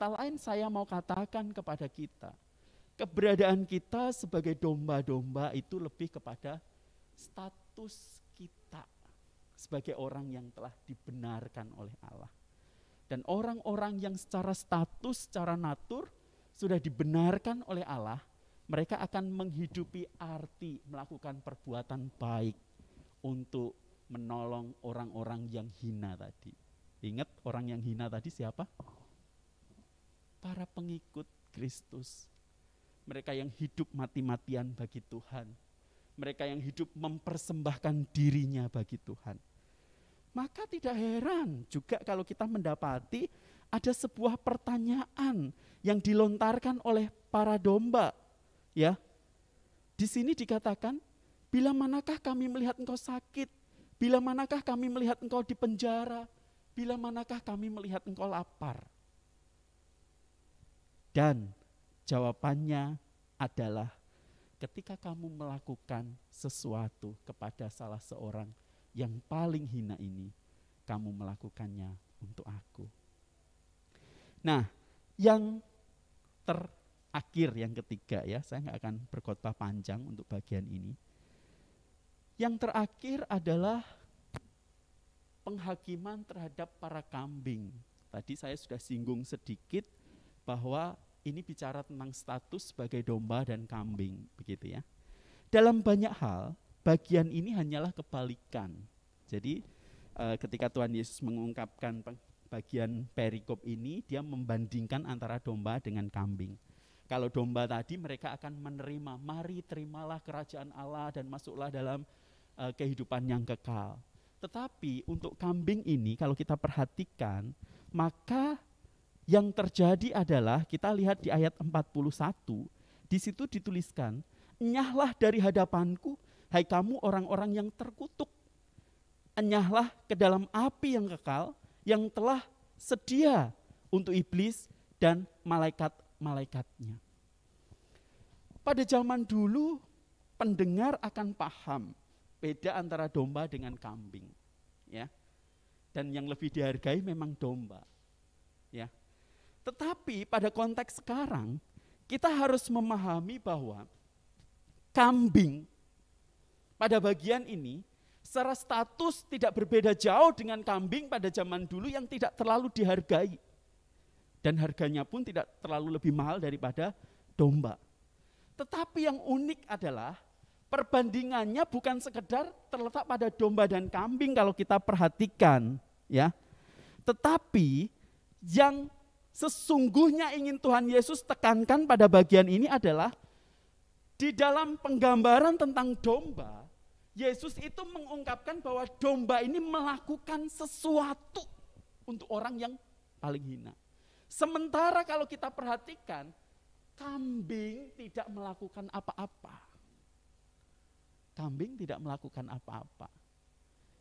kata lain saya mau katakan kepada kita, keberadaan kita sebagai domba-domba itu lebih kepada status kita sebagai orang yang telah dibenarkan oleh Allah. Dan orang-orang yang secara status, secara natur sudah dibenarkan oleh Allah, mereka akan menghidupi arti melakukan perbuatan baik untuk menolong orang-orang yang hina tadi. Ingat orang yang hina tadi siapa? Para pengikut Kristus. Mereka yang hidup mati-matian bagi Tuhan. Mereka yang hidup mempersembahkan dirinya bagi Tuhan. Maka tidak heran juga kalau kita mendapati ada sebuah pertanyaan yang dilontarkan oleh para domba. Ya, di sini dikatakan, bila manakah kami melihat engkau sakit? Bila manakah kami melihat engkau di penjara? Bila manakah kami melihat engkau lapar? Dan jawabannya adalah ketika kamu melakukan sesuatu kepada salah seorang yang paling hina ini, kamu melakukannya untuk aku. Nah, yang terakhir, yang ketiga ya, saya nggak akan berkhotbah panjang untuk bagian ini. Yang terakhir adalah penghakiman terhadap para kambing. Tadi saya sudah singgung sedikit bahwa ini bicara tentang status sebagai domba dan kambing, begitu ya. Dalam banyak hal, bagian ini hanyalah kebalikan. Jadi ketika Tuhan Yesus mengungkapkan bagian perikop ini, dia membandingkan antara domba dengan kambing. Kalau domba tadi mereka akan menerima, mari terimalah kerajaan Allah dan masuklah dalam kehidupan yang kekal. Tetapi untuk kambing ini kalau kita perhatikan, maka yang terjadi adalah kita lihat di ayat 41, di situ dituliskan, enyahlah dari hadapanku, hai kamu orang-orang yang terkutuk. Enyahlah ke dalam api yang kekal, yang telah sedia untuk iblis dan malaikat-malaikatnya. Pada zaman dulu, pendengar akan paham beda antara domba dengan kambing. Ya. Dan yang lebih dihargai memang domba. Ya. Tetapi pada konteks sekarang, kita harus memahami bahwa kambing pada bagian ini secara status tidak berbeda jauh dengan kambing pada zaman dulu yang tidak terlalu dihargai. Dan harganya pun tidak terlalu lebih mahal daripada domba. Tetapi yang unik adalah perbandingannya bukan sekedar terletak pada domba dan kambing kalau kita perhatikan, ya. Tetapi yang sesungguhnya ingin Tuhan Yesus tekankan pada bagian ini adalah di dalam penggambaran tentang domba, Yesus itu mengungkapkan bahwa domba ini melakukan sesuatu untuk orang yang paling hina. Sementara kalau kita perhatikan, kambing tidak melakukan apa-apa. Kambing tidak melakukan apa-apa.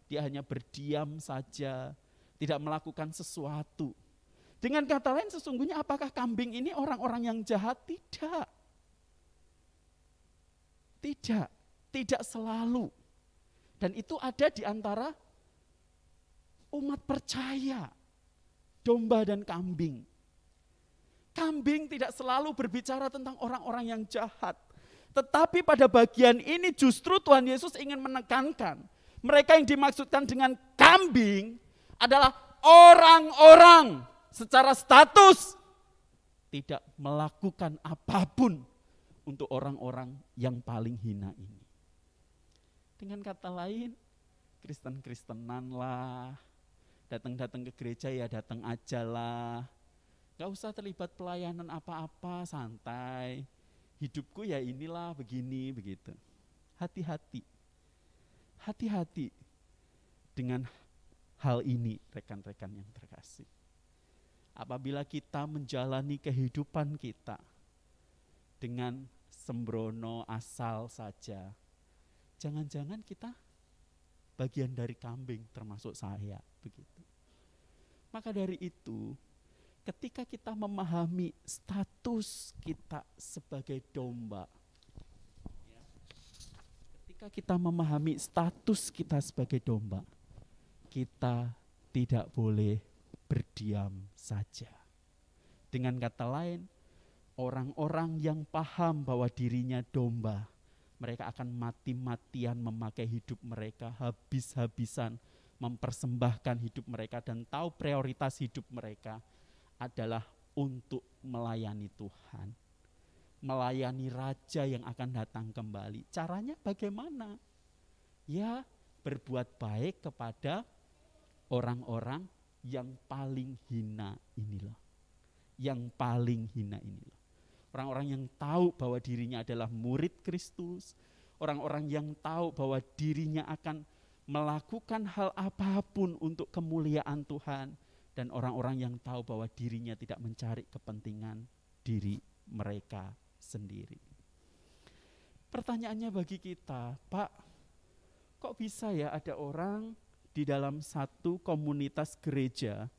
Dia hanya berdiam saja, tidak melakukan sesuatu. Dengan kata lain sesungguhnya apakah kambing ini orang-orang yang jahat? Tidak. Tidak. Tidak selalu. Dan itu ada di antara umat percaya, domba dan kambing. Kambing tidak selalu berbicara tentang orang-orang yang jahat. Tetapi pada bagian ini justru Tuhan Yesus ingin menekankan, mereka yang dimaksudkan dengan kambing adalah orang-orang secara status tidak melakukan apapun untuk orang-orang yang paling hina ini. Dengan kata lain, Kristen-Kristenan lah, datang-datang ke gereja ya datang aja lah. Gak usah terlibat pelayanan apa-apa, santai. Hidupku ya inilah begini, begitu. Hati-hati. Hati-hati dengan hal ini, rekan-rekan yang terkasih. Apabila kita menjalani kehidupan kita dengan sembrono asal saja, jangan-jangan kita bagian dari kambing termasuk saya, begitu. Maka dari itu, ketika kita memahami status kita sebagai domba, ketika kita memahami status kita sebagai domba, kita tidak boleh berdiam saja. Dengan kata lain, orang-orang yang paham bahwa dirinya domba, mereka akan mati-matian memakai hidup mereka, habis-habisan mempersembahkan hidup mereka, dan tahu prioritas hidup mereka adalah untuk melayani Tuhan, melayani Raja yang akan datang kembali. Caranya bagaimana? Ya, berbuat baik kepada orang-orang yang paling hina ini loh. Yang paling hina ini loh. Orang-orang yang tahu bahwa dirinya adalah murid Kristus, orang-orang yang tahu bahwa dirinya akan melakukan hal apapun untuk kemuliaan Tuhan, dan orang-orang yang tahu bahwa dirinya tidak mencari kepentingan diri mereka sendiri. Pertanyaannya bagi kita, Pak, kok bisa ya ada orang di dalam satu komunitas gereja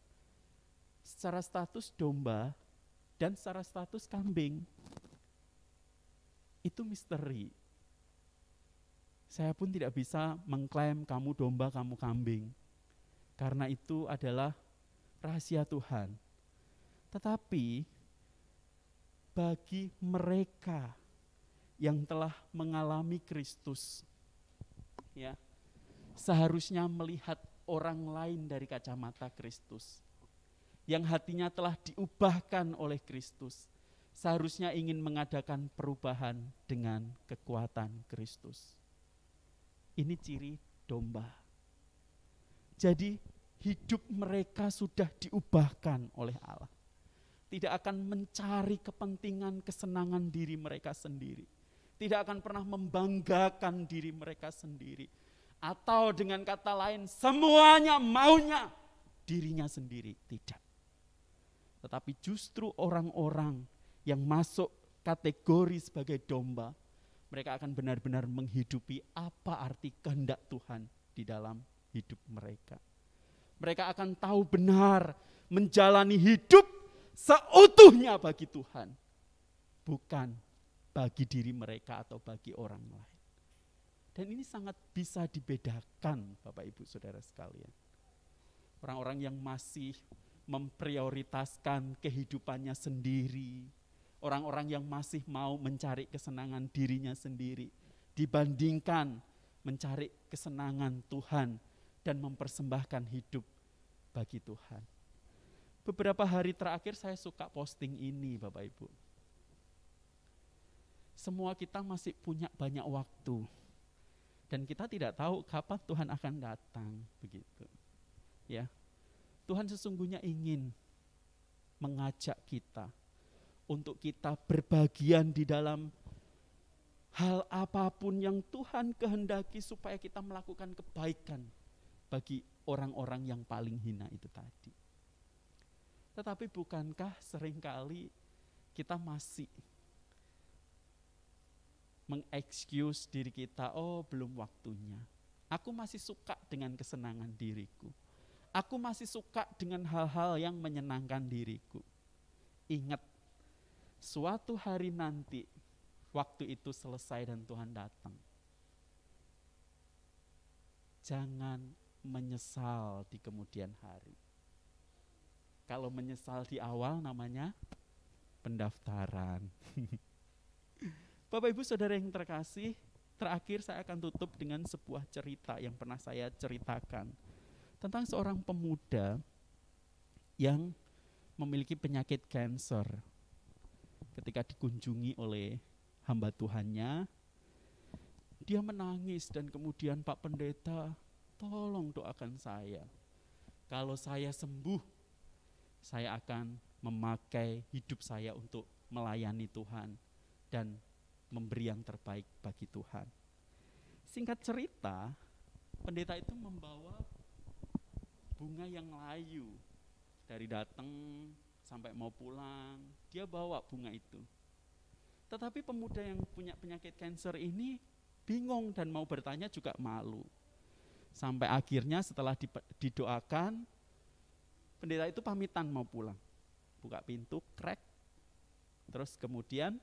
secara status domba dan secara status kambing? Itu misteri. Saya pun tidak bisa mengklaim kamu domba, kamu kambing, karena itu adalah rahasia Tuhan. Tetapi bagi mereka yang telah mengalami Kristus, ya, seharusnya melihat orang lain dari kacamata Kristus, yang hatinya telah diubahkan oleh Kristus, seharusnya ingin mengadakan perubahan dengan kekuatan Kristus. Ini ciri domba. Jadi hidup mereka sudah diubahkan oleh Allah. Tidak akan mencari kepentingan, kesenangan diri mereka sendiri. Tidak akan pernah membanggakan diri mereka sendiri. Atau dengan kata lain, semuanya maunya dirinya sendiri. Tidak. Tetapi justru orang-orang yang masuk kategori sebagai domba, mereka akan benar-benar menghidupi apa arti kehendak Tuhan di dalam hidup mereka. Mereka akan tahu benar menjalani hidup seutuhnya bagi Tuhan, bukan bagi diri mereka atau bagi orang lain. Dan ini sangat bisa dibedakan, Bapak Ibu Saudara sekalian. Orang-orang yang masih memprioritaskan kehidupannya sendiri, orang-orang yang masih mau mencari kesenangan dirinya sendiri, dibandingkan mencari kesenangan Tuhan dan mempersembahkan hidup bagi Tuhan. Beberapa hari terakhir saya suka posting ini, Bapak Ibu. Semua kita masih punya banyak waktu, dan kita tidak tahu kapan Tuhan akan datang, begitu. Ya, Tuhan sesungguhnya ingin mengajak kita untuk kita berbagian di dalam hal apapun yang Tuhan kehendaki supaya kita melakukan kebaikan bagi orang-orang yang paling hina itu tadi. Tetapi bukankah seringkali kita masih mengexcuse diri kita, oh belum waktunya. Aku masih suka dengan kesenangan diriku. Aku masih suka dengan hal-hal yang menyenangkan diriku. Ingat, suatu hari nanti waktu itu selesai dan Tuhan datang. Jangan menyesal di kemudian hari. Kalau menyesal di awal namanya pendaftaran. Bapak Ibu Saudara yang terkasih, terakhir saya akan tutup dengan sebuah cerita yang pernah saya ceritakan tentang seorang pemuda yang memiliki penyakit kanker. Ketika dikunjungi oleh hamba Tuhannya, dia menangis dan kemudian, Pak Pendeta, tolong doakan saya. Kalau saya sembuh, saya akan memakai hidup saya untuk melayani Tuhan dan memberi yang terbaik bagi Tuhan. Singkat cerita, pendeta itu membawa bunga yang layu. Dari datang sampai mau pulang, dia bawa bunga itu. Tetapi pemuda yang punya penyakit kanker ini bingung dan mau bertanya juga malu. Sampai akhirnya setelah didoakan, pendeta itu pamitan mau pulang. Buka pintu, krek. Terus kemudian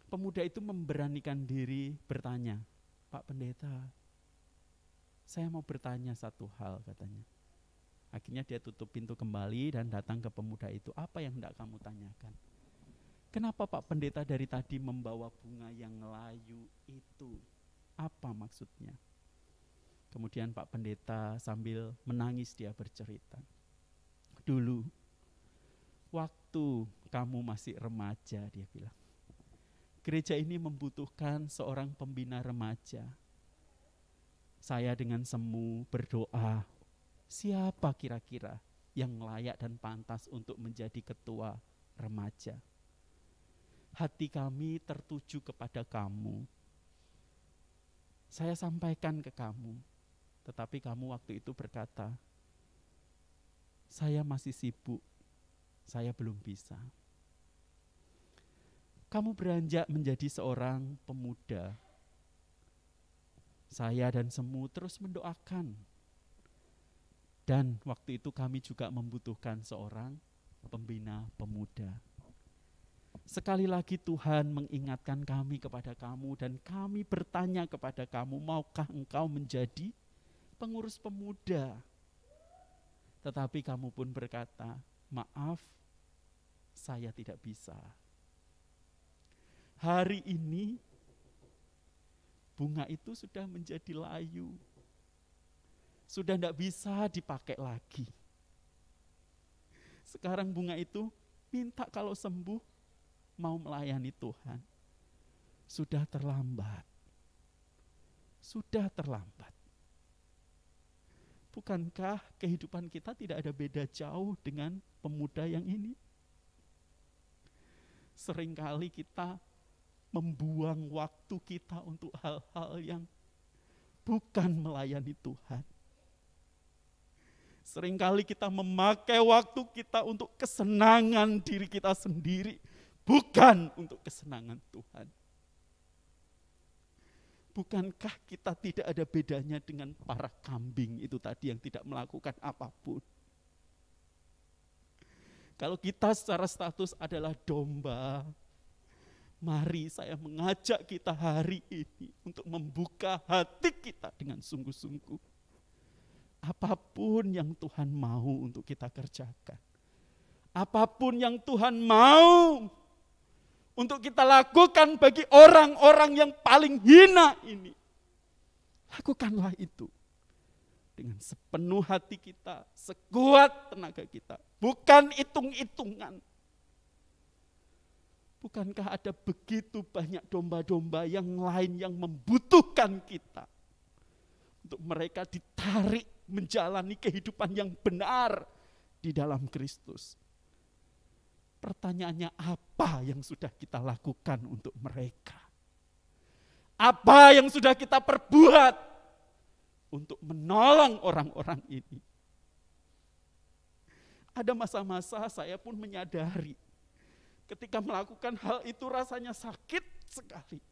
pemuda itu memberanikan diri bertanya, Pak Pendeta, saya mau bertanya satu hal, katanya. Akhirnya dia tutup pintu kembali dan datang ke pemuda itu. Apa yang hendak kamu tanyakan? Kenapa Pak Pendeta dari tadi membawa bunga yang layu itu? Apa maksudnya? Kemudian Pak Pendeta sambil menangis dia bercerita. Dulu, waktu kamu masih remaja, dia bilang, gereja ini membutuhkan seorang pembina remaja. Saya dengan semu berdoa, siapa kira-kira yang layak dan pantas untuk menjadi ketua remaja? Hati kami tertuju kepada kamu. Saya sampaikan ke kamu, tetapi kamu waktu itu berkata, saya masih sibuk, saya belum bisa. Kamu beranjak menjadi seorang pemuda. Saya dan semu terus mendoakan. Dan waktu itu kami juga membutuhkan seorang pembina pemuda. Sekali lagi Tuhan mengingatkan kami kepada kamu dan kami bertanya kepada kamu, maukah engkau menjadi pengurus pemuda? Tetapi kamu pun berkata, maaf, saya tidak bisa. Hari ini bunga itu sudah menjadi layu. Sudah tidak bisa dipakai lagi. Sekarang bunga itu minta kalau sembuh mau melayani Tuhan. Sudah terlambat. Sudah terlambat. Bukankah kehidupan kita tidak ada beda jauh dengan pemuda yang ini? Seringkali kita membuang waktu kita untuk hal-hal yang bukan melayani Tuhan. Seringkali kita memakai waktu kita untuk kesenangan diri kita sendiri, bukan untuk kesenangan Tuhan. Bukankah kita tidak ada bedanya dengan para kambing itu tadi yang tidak melakukan apapun? Kalau kita secara status adalah domba, mari saya mengajak kita hari ini untuk membuka hati kita dengan sungguh-sungguh. Apapun yang Tuhan mau untuk kita kerjakan. Apapun yang Tuhan mau untuk kita lakukan bagi orang-orang yang paling hina ini. Lakukanlah itu. Dengan sepenuh hati kita, sekuat tenaga kita. Bukan hitung-hitungan. Bukankah ada begitu banyak domba-domba yang lain yang membutuhkan kita? Untuk mereka ditarik menjalani kehidupan yang benar di dalam Kristus. Pertanyaannya, apa yang sudah kita lakukan untuk mereka? Apa yang sudah kita perbuat untuk menolong orang-orang ini? Ada masa-masa saya pun menyadari ketika melakukan hal itu rasanya sakit sekali.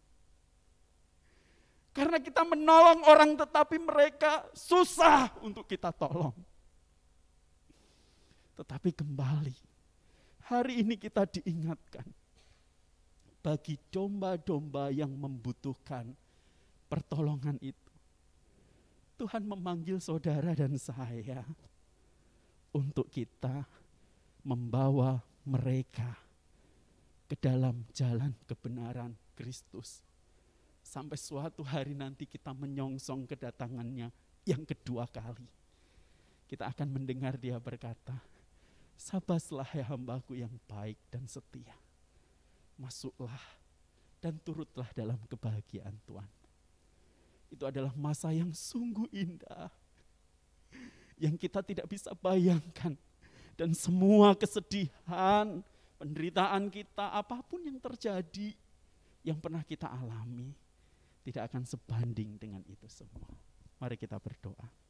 Karena kita menolong orang tetapi mereka susah untuk kita tolong. Tetapi kembali, hari ini kita diingatkan, bagi domba-domba yang membutuhkan pertolongan itu, Tuhan memanggil saudara dan saya untuk kita membawa mereka ke dalam jalan kebenaran Kristus. Sampai suatu hari nanti kita menyongsong kedatangannya yang kedua kali. Kita akan mendengar dia berkata, sabaslah ya hambaku yang baik dan setia. Masuklah dan turutlah dalam kebahagiaan Tuhan. Itu adalah masa yang sungguh indah. Yang kita tidak bisa bayangkan. Dan semua kesedihan, penderitaan kita, apapun yang terjadi, yang pernah kita alami, tidak akan sebanding dengan itu semua. Mari kita berdoa.